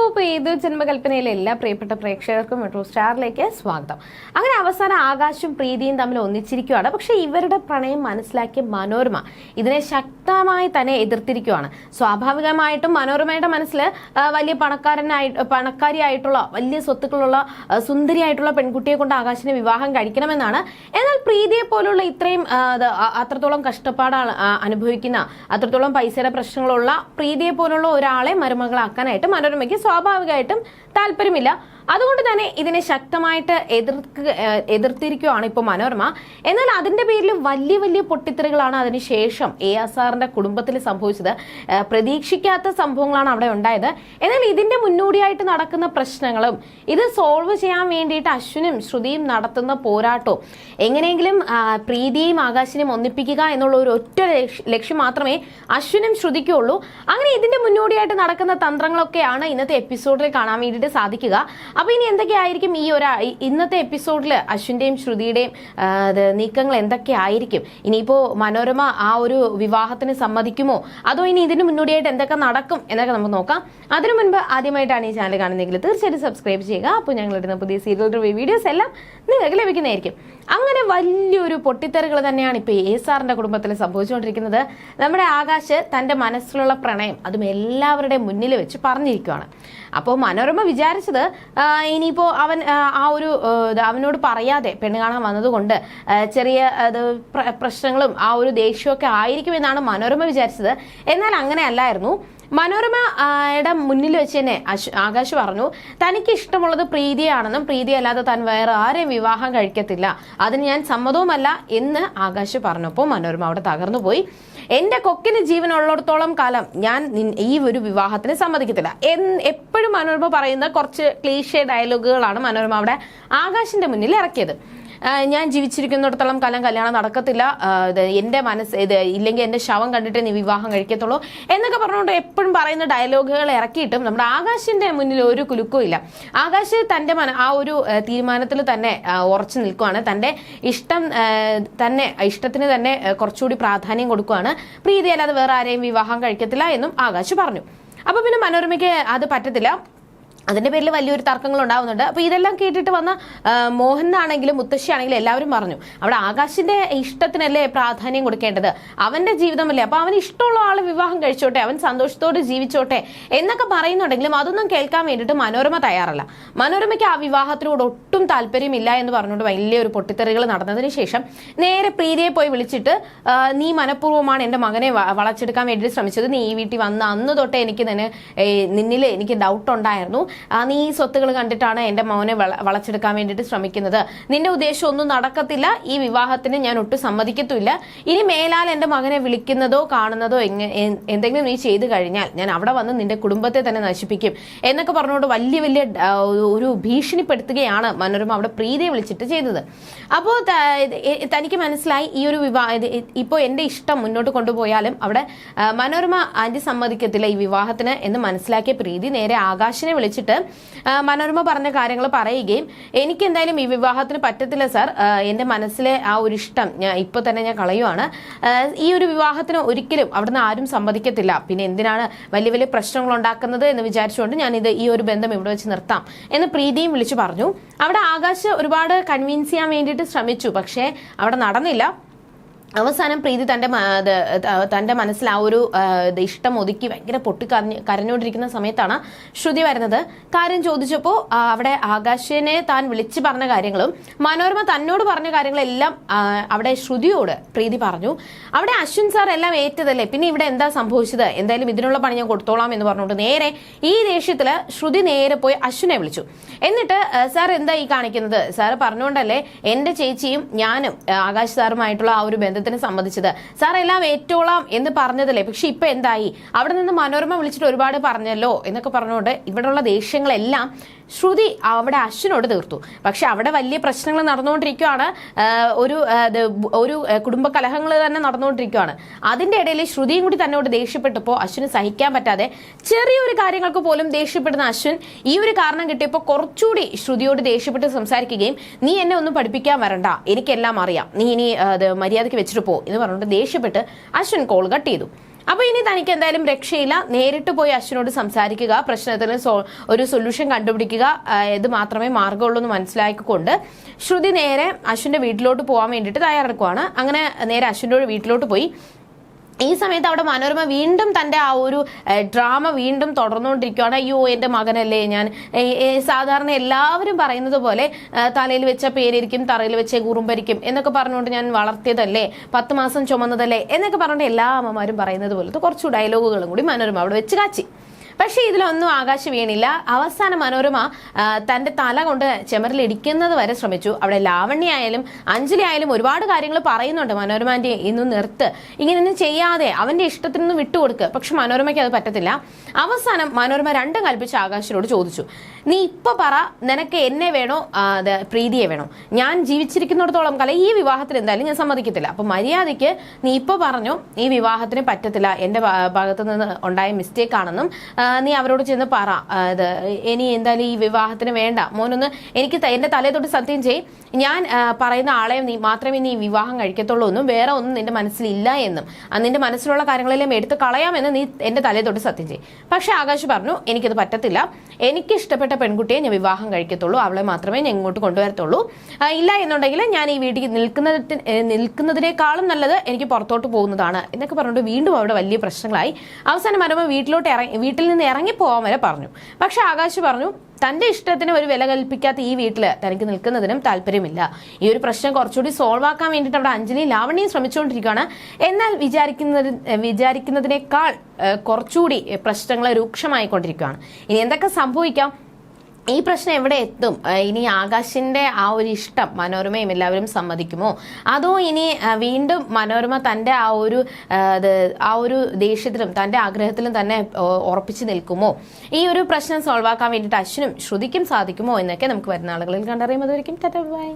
അപ്പോൾ ഏത് ജന്മകൽപ്പനയിലെ എല്ലാ പ്രിയപ്പെട്ട പ്രേക്ഷകർക്കും മെട്രോ സ്റ്റാറിലേക്ക് സ്വാഗതം. അങ്ങനെ അവസാനം ആകാശും പ്രീതിയും തമ്മിൽ ഒന്നിച്ചിരിക്കുകയാണ്. പക്ഷെ ഇവരുടെ പ്രണയം മനസ്സിലാക്കിയ മനോരമ ഇതിനെ ശക്തമായി തന്നെ എതിർത്തിരിക്കുകയാണ്. സ്വാഭാവികമായിട്ടും മനോരമയുടെ മനസ്സിൽ വലിയ പണക്കാരിയായിട്ടുള്ള വലിയ സ്വത്തുക്കളുള്ള സുന്ദരിയായിട്ടുള്ള പെൺകുട്ടിയെ കൊണ്ട് ആകാശിനെ വിവാഹം കഴിക്കണമെന്നാണ്. എന്നാൽ പ്രീതിയെ പോലുള്ള ഇത്രയും അത്രത്തോളം കഷ്ടപ്പാടാണ് അനുഭവിക്കുന്ന, അത്രത്തോളം പൈസയുടെ പ്രശ്നങ്ങളുള്ള പ്രീതിയെ പോലുള്ള ഒരാളെ മരുമകളാക്കാനായിട്ട് മനോരമയ്ക്ക് സ്വാഭാവികമായിട്ടും താല്പര്യമില്ല. അതുകൊണ്ട് തന്നെ ഇതിനെ ശക്തമായിട്ട് എതിർത്തിരിക്കുകയാണ് ഇപ്പോൾ മനോരമ. എന്നാൽ അതിന്റെ പേരിൽ വലിയ വലിയ പൊട്ടിത്തെറികളാണ് അതിനുശേഷം ASRന്റെ കുടുംബത്തിൽ സംഭവിച്ചത്. പ്രതീക്ഷിക്കാത്ത സംഭവങ്ങളാണ് അവിടെ ഉണ്ടായത്. എന്നാൽ ഇതിന്റെ മുന്നോടിയായിട്ട് നടക്കുന്ന പ്രശ്നങ്ങളും ഇത് സോൾവ് ചെയ്യാൻ വേണ്ടിയിട്ട് അശ്വിനും ശ്രുതിയും നടത്തുന്ന പോരാട്ടവും എങ്ങനെയെങ്കിലും പ്രീതിയെയും ആകാശിനെയും ഒന്നിപ്പിക്കുക എന്നുള്ള ഒരു ഒറ്റ ലക്ഷ്യം മാത്രമേ അശ്വിനും ശ്രുതിക്കുള്ളൂ. അങ്ങനെ ഇതിന്റെ മുന്നോടിയായിട്ട് നടക്കുന്ന തന്ത്രങ്ങളൊക്കെയാണ് ഇന്നത്തെ എപ്പിസോഡിൽ കാണാൻ വേണ്ടിയിട്ട് സാധിക്കുക. അപ്പൊ ഇനി എന്തൊക്കെയായിരിക്കും ഇന്നത്തെ എപ്പിസോഡിൽ അശ്വിന്റെയും ശ്രുതിയുടെയും നീക്കങ്ങൾ എന്തൊക്കെയായിരിക്കും? ഇനിയിപ്പോ മനോരമ ആ ഒരു വിവാഹത്തിന് സമ്മതിക്കുമോ, അതോ ഇനി ഇതിന് മുന്നോടിയായിട്ട് എന്തൊക്കെ നടക്കും എന്നൊക്കെ നമുക്ക് നോക്കാം. അതിനു മുൻപ് ആദ്യമായിട്ടാണ് ഈ ചാനൽ കാണുന്നതെങ്കിൽ തീർച്ചയായിട്ടും സബ്സ്ക്രൈബ് ചെയ്യുക. അപ്പോൾ ഞങ്ങളിടുന്ന പുതിയ സീരിയൽ റിവ്യൂ വീഡിയോസ് എല്ലാം നിങ്ങൾക്ക് ലഭിക്കുന്നതായിരിക്കും. അങ്ങനെ വലിയൊരു പൊട്ടിത്തെറികൾ തന്നെയാണ് ഇപ്പോൾ ASRന്റെ കുടുംബത്തിൽ സംഭവിച്ചുകൊണ്ടിരിക്കുന്നത്. നമ്മുടെ ആകാശ് തന്റെ മനസ്സിലുള്ള പ്രണയം അതും എല്ലാവരുടെയും മുന്നിൽ വെച്ച് പറഞ്ഞിരിക്കുകയാണ്. അപ്പോൾ മനോരമ വിചാരിച്ചത് ഇനിയിപ്പോൾ അവനോട് പറയാതെ പെണ്ണ് കാണാൻ വന്നതുകൊണ്ട് ചെറിയ പ്രശ്നങ്ങളും ആ ഒരു ദേഷ്യമൊക്കെ ആയിരിക്കുമെന്നാണ് മനോരമ വിചാരിച്ചത്. എന്നാൽ അങ്ങനെ അല്ലായിരുന്നു. മനോരമയുടെ മുന്നിൽ വെച്ച് തന്നെ ആകാശ് പറഞ്ഞു തനിക്ക് ഇഷ്ടമുള്ളത് പ്രീതിയാണെന്നും പ്രീതി അല്ലാതെ താൻ വേറെ ആരെയും വിവാഹം കഴിക്കത്തില്ല, അതിന് ഞാൻ സമ്മതവുമല്ല എന്ന് ആകാശ് പറഞ്ഞപ്പോൾ മനോരമ അവിടെ തകർന്നു പോയി. എന്റെ കൊക്കിന് ജീവനുള്ളിടത്തോളം കാലം ഞാൻ ഈ ഒരു വിവാഹത്തിന് സമ്മതിക്കത്തില്ല. എപ്പോഴും മനോരമ പറയുന്ന കുറച്ച് ക്ലീഷേ ഡയലോഗുകളാണ് മനോരമ അവിടെ ആകാശിന്റെ മുന്നിൽ ഇറക്കിയത്. ഞാൻ ജീവിച്ചിരിക്കുന്നിടത്തോളം കാലം കല്യാണം നടക്കത്തില്ല, എന്റെ മനസ്സ് ഇല്ലെങ്കിൽ എന്റെ ശവം കണ്ടിട്ട് നീ വിവാഹം കഴിക്കത്തുള്ളൂ എന്നൊക്കെ പറഞ്ഞുകൊണ്ട് എപ്പോഴും പറയുന്ന ഡയലോഗുകൾ ഇറക്കിയിട്ടും നമ്മുടെ ആകാശിന്റെ മുന്നിൽ ഒരു കുലുക്കവും ഇല്ല. ആകാശ് തന്റെ ആ ഒരു തീരുമാനത്തിൽ തന്നെ ഉറച്ചു നിൽക്കുകയാണ്. തന്റെ ഇഷ്ടത്തിന് തന്നെ കുറച്ചുകൂടി പ്രാധാന്യം കൊടുക്കുകയാണ്. പ്രീതി അല്ലാതെ വേറെ ആരെയും വിവാഹം കഴിക്കത്തില്ല എന്നും ആകാശ് പറഞ്ഞു. അപ്പൊ പിന്നെ മനോരമയ്ക്ക് അത് പറ്റത്തില്ല. അതിന്റെ പേരിൽ വലിയൊരു തർക്കങ്ങൾ ഉണ്ടാവുന്നുണ്ട്. അപ്പൊ ഇതെല്ലാം കേട്ടിട്ട് വന്ന മോഹനാണെങ്കിലും മുത്തശ്ശിയാണെങ്കിലും എല്ലാവരും പറഞ്ഞു അവിടെ ആകാശിന്റെ ഇഷ്ടത്തിനല്ലേ പ്രാധാന്യം കൊടുക്കേണ്ടത്, അവന്റെ ജീവിതമല്ലേ, അപ്പൊ അവന് ഇഷ്ടമുള്ള ആളെ വിവാഹം കഴിച്ചോട്ടെ, അവൻ സന്തോഷത്തോടെ ജീവിച്ചോട്ടെ എന്നൊക്കെ പറയുന്നുണ്ടെങ്കിലും അതൊന്നും കേൾക്കാൻ വേണ്ടിയിട്ട് മനോരമ തയ്യാറല്ല. മനോരമയ്ക്ക് ആ വിവാഹത്തിനോട് ഒട്ടും താല്പര്യമില്ല എന്ന് പറഞ്ഞുകൊണ്ട് വലിയൊരു പൊട്ടിത്തെറികൾ നടന്നതിന് ശേഷം നേരെ പ്രീതിയെ പോയി വിളിച്ചിട്ട് നീ മനഃപൂർവ്വമാണ് എന്റെ മകനെ വളച്ചെടുക്കാൻ വേണ്ടി ശ്രമിച്ചത്, നീ ഈ വീട്ടിൽ വന്ന അന്ന് തൊട്ടേ നിന്നിൽ എനിക്ക് ഡൗട്ട് ഉണ്ടായിരുന്നു, നീ ഈ സ്വത്തുകൾ കണ്ടിട്ടാണ് എന്റെ മോനെ വളച്ചെടുക്കാൻ വേണ്ടിയിട്ട് ശ്രമിക്കുന്നത്, നിന്റെ ഉദ്ദേശം ഒന്നും നടക്കത്തില്ല, ഈ വിവാഹത്തിന് ഞാൻ ഒട്ടും സമ്മതിക്കത്തില്ല, ഇനി മേലാൽ എന്റെ മകനെ വിളിക്കുന്നതോ കാണുന്നതോ എന്തെങ്കിലും നീ ചെയ്തു കഴിഞ്ഞാൽ ഞാൻ അവിടെ വന്ന് നിന്റെ കുടുംബത്തെ തന്നെ നശിപ്പിക്കും എന്നൊക്കെ പറഞ്ഞുകൊണ്ട് വലിയ ഒരു ഭീഷണിപ്പെടുത്തുകയാണ് മനോരമ അവിടെ പ്രീതിയെ വിളിച്ചിട്ട് ചെയ്തത്. അപ്പോൾ തനിക്ക് മനസ്സിലായി ഈ ഒരു ഇപ്പോൾ എന്റെ ഇഷ്ടം മുന്നോട്ട് കൊണ്ടുപോയാലും അവിടെ മനോരമ ആന്റി സമ്മതിക്കത്തില്ല ഈ വിവാഹത്തിന് എന്ന് മനസ്സിലാക്കിയ പ്രീതി നേരെ ആകാശിനെ വിളിച്ചിട്ട് മനോരമ പറഞ്ഞ കാര്യങ്ങൾ പറയുകയും എനിക്ക് എന്തായാലും ഈ വിവാഹത്തിന് പറ്റത്തില്ല സാർ, എന്റെ മനസ്സിലെ ആ ഒരു ഇഷ്ടം ഇപ്പൊ തന്നെ ഞാൻ കളയുവാണ്, ഈ ഒരു വിവാഹത്തിന് ഒരിക്കലും അവിടുന്ന് ആരും സമ്മതിക്കത്തില്ല, പിന്നെ എന്തിനാണ് വലിയ വലിയ പ്രശ്നങ്ങൾ ഉണ്ടാക്കുന്നത് എന്ന് വിചാരിച്ചുകൊണ്ട് ഞാൻ ഈ ഒരു ബന്ധം ഇവിടെ വെച്ച് നിർത്താം എന്ന് പ്രീതിയും വിളിച്ചു പറഞ്ഞു. അവിടെ ആകാശ് ഒരുപാട് കൺവിൻസ് ചെയ്യാൻ വേണ്ടിയിട്ട് ശ്രമിച്ചു, പക്ഷേ അവിടെ നടന്നില്ല. അവസാനം പ്രീതി തന്റെ മനസ്സിൽ ആ ഒരു ഇഷ്ടം ഒതുക്കി ഭയങ്കര കരഞ്ഞുകൊണ്ടിരിക്കുന്ന സമയത്താണ് ശ്രുതി വരുന്നത്. കാര്യം ചോദിച്ചപ്പോൾ അവിടെ ആകാശിനെ താൻ വിളിച്ചു പറഞ്ഞ കാര്യങ്ങളും മനോരമ തന്നോട് പറഞ്ഞ കാര്യങ്ങളെല്ലാം അവിടെ ശ്രുതിയോട് പ്രീതി പറഞ്ഞു. അവിടെ അശ്വിൻ സാർ എല്ലാം ഏറ്റതല്ലേ, പിന്നെ ഇവിടെ എന്താ സംഭവിച്ചത്, എന്തായാലും ഇതിനുള്ള പണി ഞാൻ കൊടുത്തോളാം എന്ന് പറഞ്ഞുകൊണ്ട് നേരെ ഈ ദേഷ്യത്തില് ശ്രുതി നേരെ പോയി അശ്വിനെ വിളിച്ചു. എന്നിട്ട് സാർ എന്താ ഈ കാണിക്കുന്നത്, സാർ പറഞ്ഞുകൊണ്ടല്ലേ എന്റെ ചേച്ചിയും ഞാനും ആകാശ് സാറുമായിട്ടുള്ള ആ ഒരു ബന്ധത്തിന് സമ്മതിച്ചത്, സാർ എല്ലാം ഏറ്റോളാം എന്ന് പറഞ്ഞതല്ലേ, പക്ഷെ ഇപ്പൊ എന്തായി, അവിടെ നിന്ന് മനോരമ വിളിച്ചിട്ട് ഒരുപാട് പറഞ്ഞല്ലോ എന്നൊക്കെ പറഞ്ഞുകൊണ്ട് ഇവിടെയുള്ള ദേഷ്യങ്ങളെല്ലാം ശ്രുതി അവിടെ അശ്വിനോട് തീർത്തു. പക്ഷെ അവിടെ വലിയ പ്രശ്നങ്ങൾ നടന്നുകൊണ്ടിരിക്കുകയാണ്, ഒരു കുടുംബ കലഹങ്ങൾ തന്നെ നടന്നുകൊണ്ടിരിക്കുകയാണ്. അതിന്റെ ഇടയിൽ ശ്രുതിയും കൂടി തന്നോട് ദേഷ്യപ്പെട്ടപ്പോൾ അശ്വിന് സഹിക്കാൻ പറ്റാതെ ചെറിയൊരു കാര്യങ്ങൾക്ക് പോലും ദേഷ്യപ്പെടുന്ന അശ്വിൻ ഈ ഒരു കാരണം കിട്ടിയപ്പോൾ കുറച്ചുകൂടി ശ്രുതിയോട് ദേഷ്യപ്പെട്ട് സംസാരിക്കുകയും നീ എന്നെ ഒന്നും പഠിപ്പിക്കാൻ വരണ്ട, എനിക്കെല്ലാം അറിയാം, നീ ഇനി മര്യാദയ്ക്ക് വെച്ചിട്ട് പോ എന്ന് പറഞ്ഞുകൊണ്ട് ദേഷ്യപ്പെട്ട് അശ്വിൻ കോൾ കട്ട് ചെയ്തു. അപ്പൊ ഇനി തനിക്ക് എന്തായാലും രക്ഷയില്ല, നേരിട്ട് പോയി അശ്വിനോട് സംസാരിക്കുക, പ്രശ്നത്തിന് ഒരു സൊല്യൂഷൻ കണ്ടുപിടിക്കുക, ഇത് മാത്രമേ മാർഗമുള്ളൂ എന്ന് മനസ്സിലാക്കിക്കൊണ്ട് ശ്രുതി നേരെ അശ്വിന്റെ വീട്ടിലോട്ട് പോകാൻ വേണ്ടിയിട്ട് തയ്യാറെടുക്കുവാണ്. അങ്ങനെ നേരെ അശ്വിന്റെ വീട്ടിലോട്ട് പോയി. ഈ സമയത്ത് അവിടെ മനോരമ വീണ്ടും തന്റെ ആ ഒരു ഡ്രാമ വീണ്ടും തുടർന്നുകൊണ്ടിരിക്കുകയാണ്. അയ്യോ എൻ്റെ മകനല്ലേ ഞാൻ, സാധാരണ എല്ലാവരും പറയുന്നത് പോലെ തലയിൽ വെച്ച പേരിരിക്കും തറയിൽ വെച്ച കുറുമ്പരിക്കും എന്നൊക്കെ പറഞ്ഞുകൊണ്ട് ഞാൻ വളർത്തിയതല്ലേ, 10 മാസം ചുമന്നതല്ലേ എന്നൊക്കെ പറഞ്ഞുകൊണ്ട് എല്ലാ അമ്മമാരും പറയുന്നത് പോലത്തെ കുറച്ച് ഡയലോഗുകളും കൂടി മനോരമ അവിടെ വെച്ച് കാച്ചി. പക്ഷെ ഇതിലൊന്നും ആകാശ് വീണില്ല. അവസാനം മനോരമ തന്റെ തല കൊണ്ട് ചെമറിൽ ഇടിക്കുന്നത് വരെ ശ്രമിച്ചു. അവിടെ ലാവണ്യ ആയാലും അഞ്ജലി ആയാലും ഒരുപാട് കാര്യങ്ങൾ പറയുന്നുണ്ട്, മനോരമാന്റെ ഇന്ന് നിർത്ത്, ഇങ്ങനെയൊന്നും ചെയ്യാതെ അവന്റെ ഇഷ്ടത്തിനൊന്നും വിട്ടുകൊടുക്കുക. പക്ഷെ മനോരമയ്ക്ക് അത് പറ്റത്തില്ല. അവസാനം മനോരമ രണ്ടും കൽപ്പിച്ച് ആകാശിനോട് ചോദിച്ചു, നീ ഇപ്പൊ പറ, നിനക്ക് എന്നെ വേണോ പ്രീതിയെ വേണോ? ഞാൻ ജീവിച്ചിരിക്കുന്നിടത്തോളം കാലം ഈ വിവാഹത്തിന് എന്തായാലും ഞാൻ സമ്മതിക്കത്തില്ല. അപ്പൊ മര്യാദയ്ക്ക് നീ ഇപ്പൊ പറഞ്ഞു ഈ വിവാഹത്തിന് പറ്റത്തില്ല, എന്റെ ഭാഗത്തു നിന്ന് ഉണ്ടായ മിസ്റ്റേക്ക് ആണെന്നും നീ അവരോട് ചെന്ന് പറ, ഇനി എന്തായാലും ഈ വിവാഹത്തിന് വേണ്ട, മോനൊന്ന് എനിക്ക് എന്റെ തലയെ തൊട്ട് സത്യം ചെയ്യും, ഞാൻ പറയുന്ന ആളെ മാത്രമേ നീ വിവാഹം കഴിക്കത്തുള്ളൂ എന്നും വേറെ ഒന്നും നിന്റെ മനസ്സിലില്ല എന്നും നിന്റെ മനസ്സിലുള്ള കാര്യങ്ങളെല്ലാം എടുത്ത് കളയാമെന്ന് നീ എന്റെ തലയെ തൊട്ട് സത്യം ചെയ്യും. പക്ഷെ ആകാശ് പറഞ്ഞു, എനിക്കത് പറ്റത്തില്ല, എനിക്ക് ഇഷ്ടപ്പെട്ട പെൺകുട്ടിയെ ഞാൻ വിവാഹം കഴിക്കത്തുള്ളൂ, അവളെ മാത്രമേ ഞാൻ ഇങ്ങോട്ട് കൊണ്ടുവരത്തുള്ളൂ, ഇല്ല എന്നുണ്ടെങ്കിൽ ഞാൻ ഈ വീട്ടിൽ നിൽക്കുന്നതിനേക്കാളും നല്ലത് എനിക്ക് പുറത്തോട്ട് പോകുന്നതാണ് എന്നൊക്കെ പറഞ്ഞിട്ട് വീണ്ടും അവിടെ വലിയ പ്രശ്നങ്ങളായി. അവസാനം മനോരമ വീട്ടിൽ നിന്ന് ഇറങ്ങിപ്പോവാൻ വരെ പറഞ്ഞു. പക്ഷെ ആകാശ് പറഞ്ഞു, തന്റെ ഇഷ്ടത്തിന് ഒരു വില കൽപ്പിക്കാത്ത ഈ വീട്ടിൽ തനിക്ക് നിൽക്കുന്നതിനും താല്പര്യമില്ല. ഈ ഒരു പ്രശ്നം കുറച്ചുകൂടി സോൾവ് ആക്കാൻ വേണ്ടിയിട്ട് അവിടെ അഞ്ജലി ലാവണ്യം ശ്രമിച്ചുകൊണ്ടിരിക്കുകയാണ്. എന്നാൽ വിചാരിക്കുന്നതിനേക്കാൾ കുറച്ചുകൂടി പ്രശ്നങ്ങൾ രൂക്ഷമായിക്കൊണ്ടിരിക്കുകയാണ്. ഇനി എന്തൊക്കെ സംഭവിക്കാം, ഈ പ്രശ്നം എവിടെ എത്തും? ഇനി ആകാശിന്റെ ആ ഒരു ഇഷ്ടം മനോരമയും എല്ലാവരും സമ്മതിക്കുമോ, അതോ ഇനി വീണ്ടും മനോരമ തന്റെ ആ ഒരു ദേഷ്യത്തിലും തന്റെ ആഗ്രഹത്തിലും തന്നെ ഉറപ്പിച്ചു നിൽക്കുമോ? ഈ ഒരു പ്രശ്നം സോൾവ് ആക്കാൻ വേണ്ടിയിട്ട് അശ്വിനും ശ്രുതിക്കും സാധിക്കുമോ എന്നൊക്കെ നമുക്ക് വരുന്ന ആളുകളിൽ കണ്ടറിയുമ്പോൾ. Tata bye.